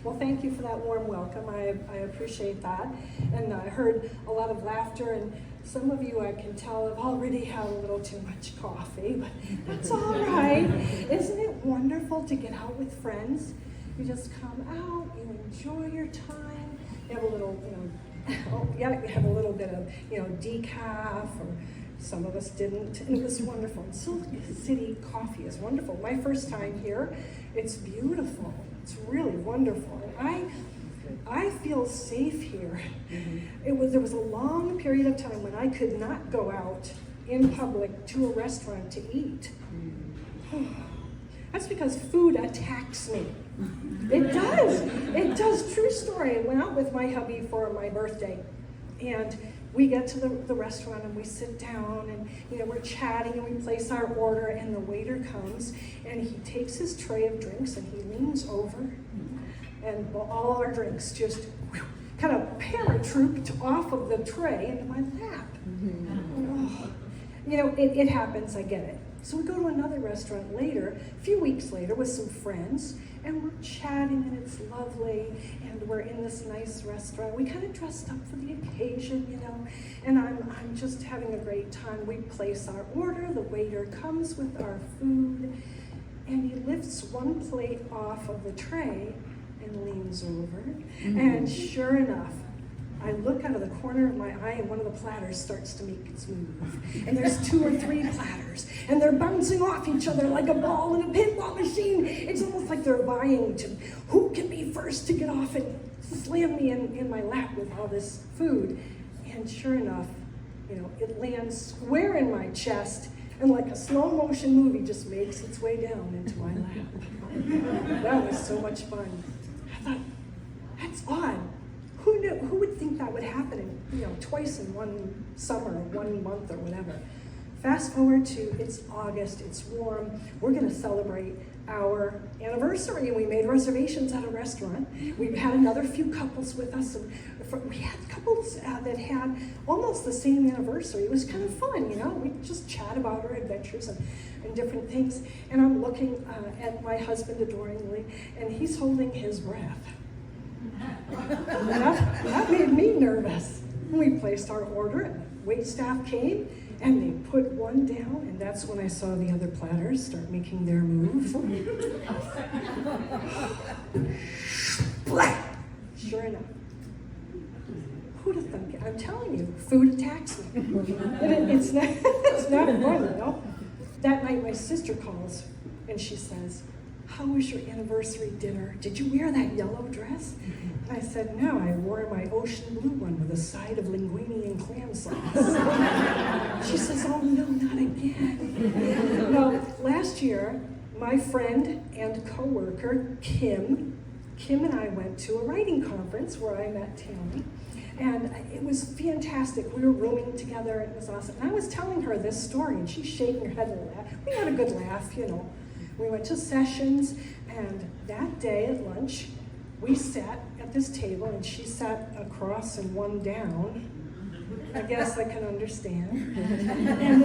Well, thank you for that warm welcome. I appreciate that. And I heard a lot of laughter, and some of you, I can tell, have already had a little too much coffee, but that's all right. Isn't it wonderful to get out with friends? You just come out, you enjoy your time, you have a little, you have a little bit of, decaf, or some of us didn't, and it was wonderful. And Silk City coffee is wonderful. My first time here, it's beautiful. It's really wonderful. And I feel safe here. Mm-hmm. There was a long period of time when I could not go out in public to a restaurant to eat. Mm-hmm. That's because food attacks me. It does. It does. True story. I went out with my hubby for my birthday, and we get to the restaurant and we sit down and we're chatting and we place our order, and the waiter comes and he takes his tray of drinks and he leans over, and all our drinks just kind of paratrooped off of the tray into my lap. Oh. It happens, I get it. So we go to another restaurant later, a few weeks later, with some friends, and we're chatting, and it's lovely, and we're in this nice restaurant. We kind of dressed up for the occasion, and I'm just having a great time. We place our order, the waiter comes with our food, and he lifts one plate off of the tray and leans over, and sure enough, I look out of the corner of my eye, and one of the platters starts to make its move. And there's 2 or 3 platters, and they're bouncing off each other like a ball in a pinball machine. It's almost like they're vying to who can be first to get off and slam me in my lap with all this food. And sure enough, it lands square in my chest, and like a slow motion movie just makes its way down into my lap. That was so much fun. I thought, that's odd. Who knew? Who would think that would happen twice in one summer, 1 month, or whatever? Fast forward to, it's August, it's warm, we're gonna celebrate our anniversary, and we made reservations at a restaurant. We've had another few couples with us. We had couples that had almost the same anniversary. It was kind of fun, we just chat about our adventures and different things. And I'm looking at my husband adoringly, and he's holding his breath. That made me nervous. We placed our order, and wait staff came, and they put one down, and that's when I saw the other platters start making their move. Sure enough. Who'd have thunk it? I'm telling you, food attacks me. It's not fun, That night my sister calls, and she says, "How was your anniversary dinner? Did you wear that yellow dress?" And I said, "No, I wore my ocean blue one with a side of linguine and clam sauce." She says, "Oh no, not again." No, last year, my friend and coworker, Kim and I went to a writing conference where I met Tammy. And it was fantastic. We were rooming together, and it was awesome. And I was telling her this story, and she's shaking her head and laughing. We had a good laugh, We went to sessions, and that day at lunch, we sat at this table, and she sat across and one down. I guess I can understand. And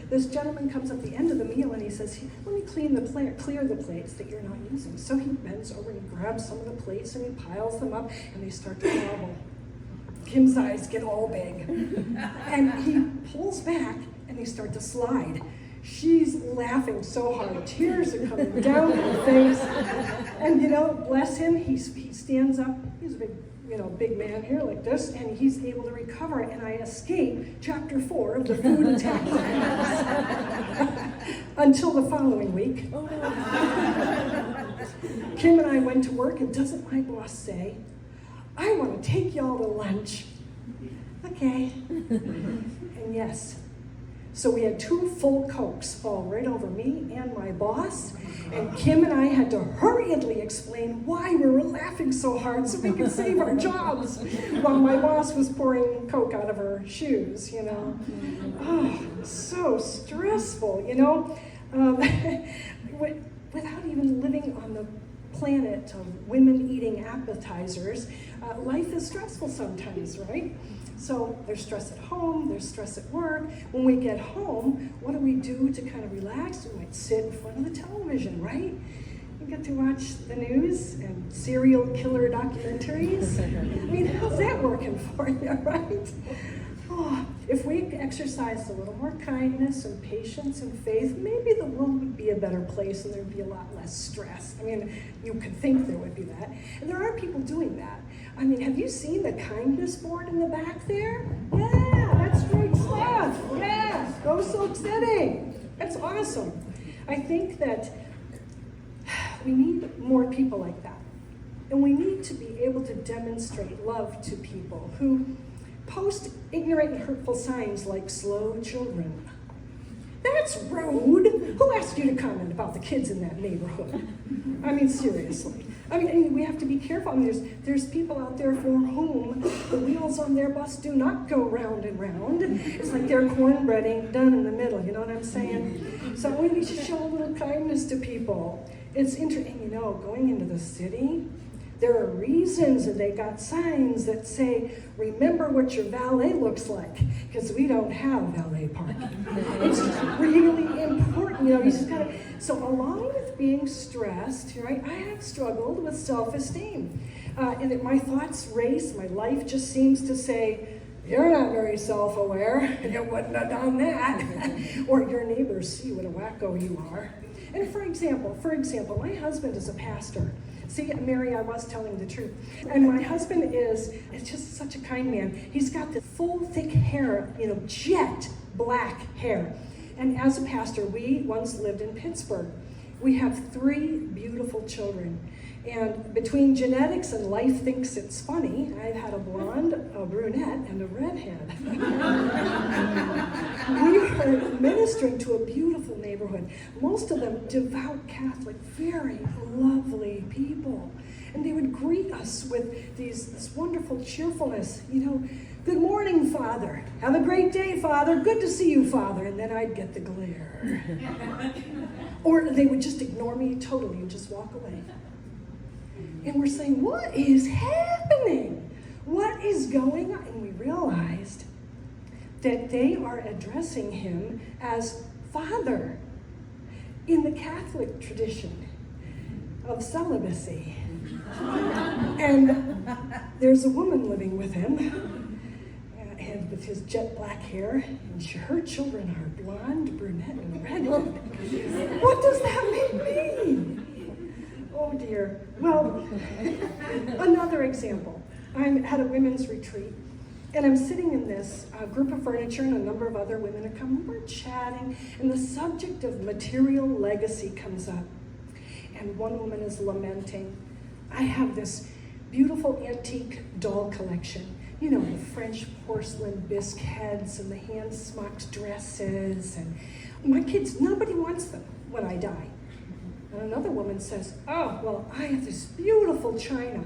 this gentleman comes at the end of the meal, and he says, "Let me clear the plates that you're not using." So he bends over and he grabs some of the plates, and he piles them up, and they start to wobble. Kim's eyes get all big. And he pulls back, and they start to slide. She's laughing so hard, tears are coming down her face. And bless him, he stands up. He's a big man here like this, and he's able to recover. And I escape chapter 4 of the food attack until the following week. Oh, no. Kim and I went to work, and doesn't my boss say, "I want to take y'all to lunch"? Okay. And yes. So we had 2 full Cokes fall right over me and my boss, and Kim and I had to hurriedly explain why we were laughing so hard so we could save our jobs, while my boss was pouring Coke out of her shoes, Oh, so stressful, Without even living on the planet of women eating appetizers, life is stressful sometimes, right? So there's stress at home, there's stress at work. When we get home, what do we do to kind of relax? We might sit in front of the television, right? You get to watch the news and serial killer documentaries. I mean, how's that working for you, right? Oh, if we exercised a little more kindness and patience and faith, maybe the world would be a better place and there'd be a lot less stress. I mean, you could think there would be that. And there are people doing that. I mean, have you seen the kindness board in the back there? Yeah, that's great stuff. Yeah, go Silk City. That's awesome. I think that we need more people like that. And we need to be able to demonstrate love to people who post ignorant and hurtful signs like slow children. That's rude. Who asked you to comment about the kids in that neighborhood? I mean, seriously. I mean, we have to be careful. I mean, there's people out there for whom the wheels on their bus do not go round and round. It's like they're cornbreading done in the middle, you know what I'm saying? So we need to show a little kindness to people. It's interesting, you know, going into the city, there are reasons that they got signs that say, remember what your valet looks like, because we don't have valet parking. It's really important, you know, you just gotta, so along with being stressed, right, I have struggled with self-esteem. And that my thoughts race, my life just seems to say, you're not very self-aware, you wouldn't have done that. Or your neighbors see what a wacko you are. And for example, my husband is a pastor. See, Mary, I was telling the truth. And my husband is just such a kind man. He's got this full, thick hair, you know, jet black hair. And as a pastor, we once lived in Pittsburgh. We have 3 beautiful children. And between genetics and life thinks it's funny, I've had a blonde, a brunette, and a redhead. We were ministering to a beautiful neighborhood. Most of them devout Catholic, very lovely people. And they would greet us with this wonderful cheerfulness. You know, good morning, Father. Have a great day, Father. Good to see you, Father. And then I'd get the glare. Or they would just ignore me totally and just walk away. And we're saying, what is happening? What is going on? And we realized that they are addressing him as Father in the Catholic tradition of celibacy. And there's a woman living with him, and with his jet black hair, and her children are blonde, brunette, and redhead. What does that make me? Oh dear. Well, another example. I'm at a women's retreat, and I'm sitting in this group of furniture, and a number of other women are coming. We're chatting, and the subject of material legacy comes up. And one woman is lamenting, I have this beautiful antique doll collection. You know, the French porcelain bisque heads and the hand-smocked dresses. And my kids, nobody wants them when I die. And another woman says, oh, well, I have this beautiful china.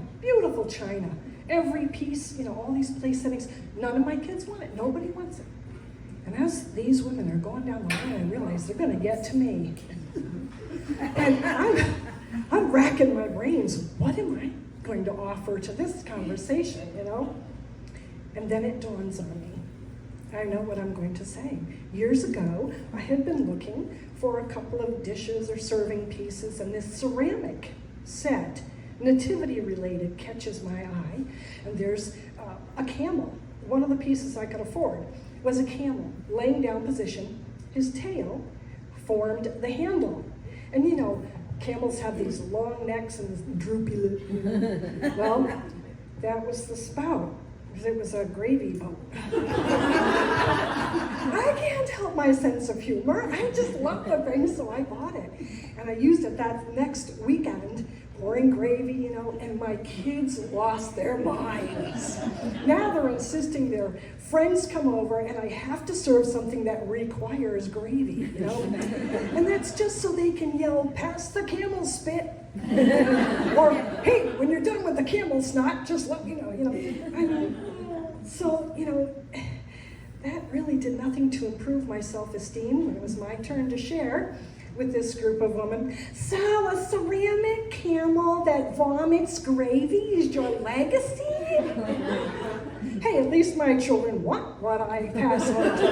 Every piece, you know, all these place settings, none of my kids want it. Nobody wants it. And as these women are going down the line, I realize they're going to get to me. And I'm racking my brains. What am I going to offer to this conversation, you know? And then it dawns on me. I know what I'm going to say. Years ago, I had been looking for a couple of dishes or serving pieces, and this ceramic set, nativity related, catches my eye. And there's a camel. One of the pieces I could afford was a camel, laying down position. His tail formed the handle. And you know, camels have these long necks and this droopy lip. Well, that was the spout. It was a gravy boat. I can't help my sense of humor. I just love the thing, so I bought it. And I used it that next weekend, pouring gravy, you know, and my kids lost their minds. Now they're insisting their friends come over and I have to serve something that requires gravy, you know. And that's just so they can yell, pass the camel spit. Or, hey, when you're done with the camel snot, just let me know, you know. I mean, so, you know, that really did nothing to improve my self-esteem when it was my turn to share with this group of women. So, a ceramic camel that vomits gravy is your legacy? Hey, at least my children want what I pass on to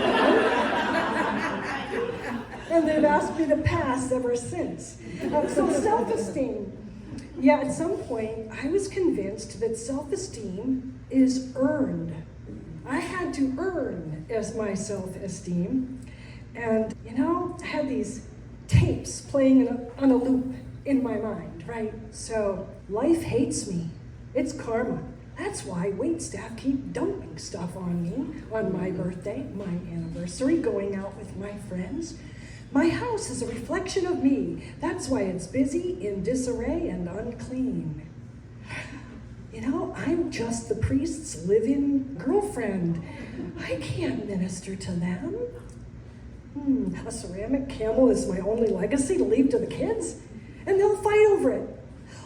them. and they've asked me to pass ever since. So self-esteem. Yeah, at some point, I was convinced that self-esteem is earned. I had to earn as my self-esteem. And, I had these tapes playing on a loop in my mind, right? So, life hates me. It's karma. That's why waitstaff keep dumping stuff on me on my birthday, my anniversary, going out with my friends. My house is a reflection of me. That's why it's busy, in disarray, and unclean. I'm just the priest's live-in girlfriend. I can't minister to them. A ceramic camel is my only legacy to leave to the kids, and they'll fight over it.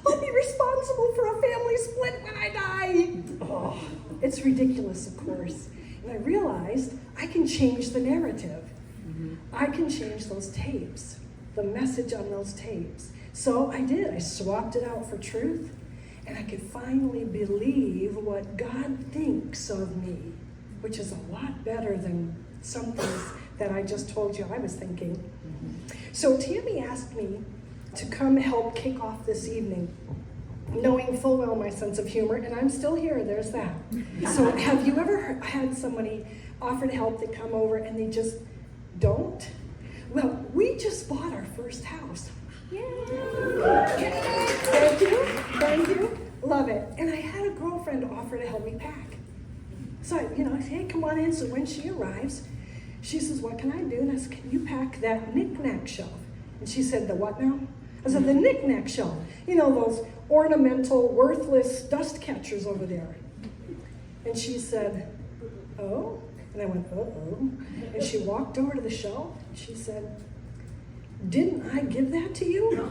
I'll be responsible for a family split when I die. Oh, it's ridiculous, of course. And I realized I can change the narrative. I can change those tapes, the message on those tapes. So I did. I swapped it out for truth, and I could finally believe what God thinks of me, which is a lot better than some things that I just told you I was thinking. So Tammy asked me to come help kick off this evening, knowing full well my sense of humor, and I'm still here, there's that. So have you ever had somebody offer to help, they come over and they just don't? Well, we just bought our first house. Yay! Thank you, love it. And I had a girlfriend offer to help me pack. So I said, hey, come on in. So when she arrives, she says, what can I do? And I said, can you pack that knick-knack shelf? And she said, the what now? I said, the knick-knack shelf. Those ornamental, worthless dust catchers over there. And she said, oh? And I went, uh-oh. And she walked over to the shelf. And she said, didn't I give that to you?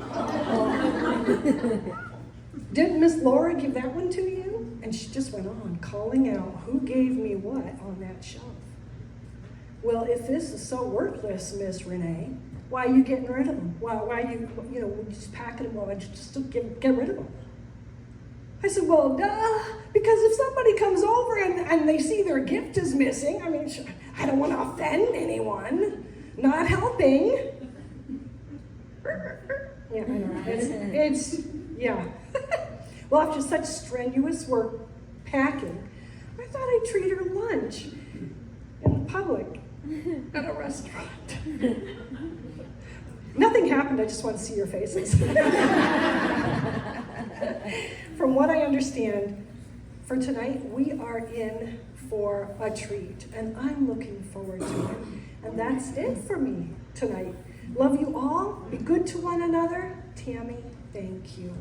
Didn't Miss Laura give that one to you? And she just went on calling out who gave me what on that shelf. Well, if this is so worthless, Miss Rene, why are you getting rid of them? Why are you just packing them? Why don't you just get rid of them? I said, well, duh, because if somebody comes over and they see their gift is missing, I don't want to offend anyone. Not helping. Yeah, I know. Yeah. Well, after such strenuous work packing, I thought I'd treat her lunch in public at a restaurant. Nothing happened, I just want to see your faces. From what I understand, for tonight, we are in for a treat, and I'm looking forward to it. And that's it for me tonight. Love you all. Be good to one another. Tammy, thank you.